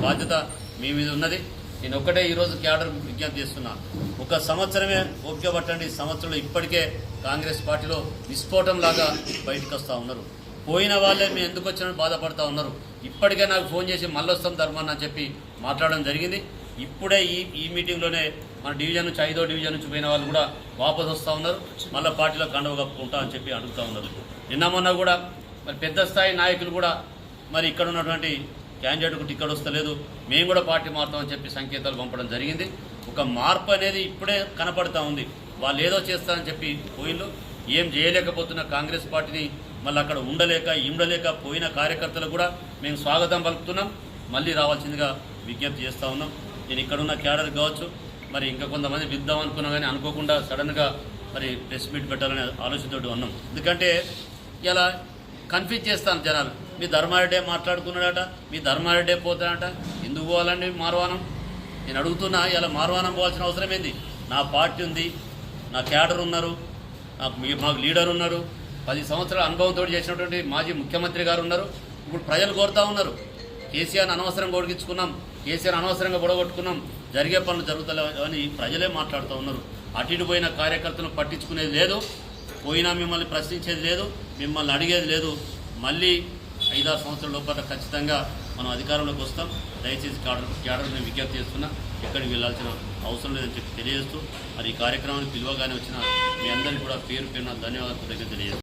బాధ్యత మీ మీద ఉన్నది. నేను ఒక్కటే ఈరోజు క్యాడర్ విజ్ఞప్తి చేస్తున్నా, ఒక సంవత్సరమే ఓపిక పట్టండి. సంవత్సరంలో ఇప్పటికే కాంగ్రెస్ పార్టీలో విస్ఫోటం లాగా బయటకు వస్తూ ఉన్నారు. పోయిన వాళ్ళే మేము ఎందుకు వచ్చినా బాధపడుతూ ఉన్నారు. ఇప్పటికే నాకు ఫోన్ చేసి మళ్ళొస్తాం ధర్మాన్ని అని చెప్పి మాట్లాడడం జరిగింది. ఇప్పుడే ఈ మీటింగ్లోనే మన డివిజన్ నుంచి 5వ డివిజన్ నుంచి పోయిన వాళ్ళు కూడా వాపసు వస్తూ ఉన్నారు. మళ్ళీ పార్టీలో కండవ కప్పుకుంటా అని చెప్పి అడుగుతూ ఉన్నారు. నిన్న మొన్న కూడా మరి పెద్ద స్థాయి నాయకులు కూడా మరి ఇక్కడ ఉన్నటువంటి క్యాండిడేట్కు టికెట్ వస్తలేదు, మేము కూడా పార్టీ మారుతామని చెప్పి సంకేతాలు పంపడం జరిగింది. ఒక మార్పు అనేది ఇప్పుడే కనపడతా ఉంది. వాళ్ళు ఏదో చేస్తారని చెప్పి పోయిళ్ళు, ఏం చేయలేకపోతున్న కాంగ్రెస్ పార్టీని మళ్ళీ అక్కడ ఉండలేక పోయిన కార్యకర్తలు కూడా మేము స్వాగతం పలుకుతున్నాం. మళ్ళీ రావాల్సిందిగా విజ్ఞప్తి చేస్తూ ఉన్నాం. నేను ఇక్కడున్న క్యాడర్ కావచ్చు, మరి ఇంకా కొంతమంది పిలుద్దాం అనుకున్నా కానీ అనుకోకుండా సడన్గా మరి ప్రెస్ మీట్ పెట్టాలనే ఆలోచనతో ఉన్నాం. ఎందుకంటే ఇలా కన్ఫ్యూజ్ చేస్తాను జనాలు. మీ ధర్మారెడ్డే మాట్లాడుకున్నాడట, మీ ధర్మారెడ్డే పోతాడట, ఎందుకు పోవాలండి మార్వానం? నేను అడుగుతున్నా, ఇలా మార్వానం పోవాల్సిన అవసరం ఏంది? నా పార్టీ ఉంది, నా క్యాడర్ ఉన్నారు, మాకు లీడర్ ఉన్నారు, 10 సంవత్సరాల అనుభవంతో చేసినటువంటి మాజీ ముఖ్యమంత్రి గారు ఉన్నారు. ఇప్పుడు ప్రజలు కోరుతూ ఉన్నారు, కేసీఆర్ని అనవసరంగా ఓడిగించుకున్నాం, కేసీఆర్ అనవసరంగా గొడగొట్టుకున్నాం, జరిగే పనులు జరుగుతలేవు అని ప్రజలే మాట్లాడుతూ ఉన్నారు. అటు పోయిన కార్యకర్తలను పట్టించుకునేది లేదు, పోయినా మిమ్మల్ని ప్రశ్నించేది లేదు, మిమ్మల్ని అడిగేది లేదు. మళ్ళీ 5-6 సంవత్సరాల లోపల ఖచ్చితంగా మనం అధికారంలోకి వస్తాం. దయచేసి క్యాడర్ని విజ్ఞప్తి చేస్తున్నా, ఎక్కడికి వెళ్ళాల్సిన అవసరం లేదని చెప్పి తెలియజేస్తూ, మరి ఈ కార్యక్రమానికి పిలువగానే వచ్చిన మీ అందరికీ కూడా పేరు పేరున ధన్యవాదాలు తెలియజేస్తున్నాను.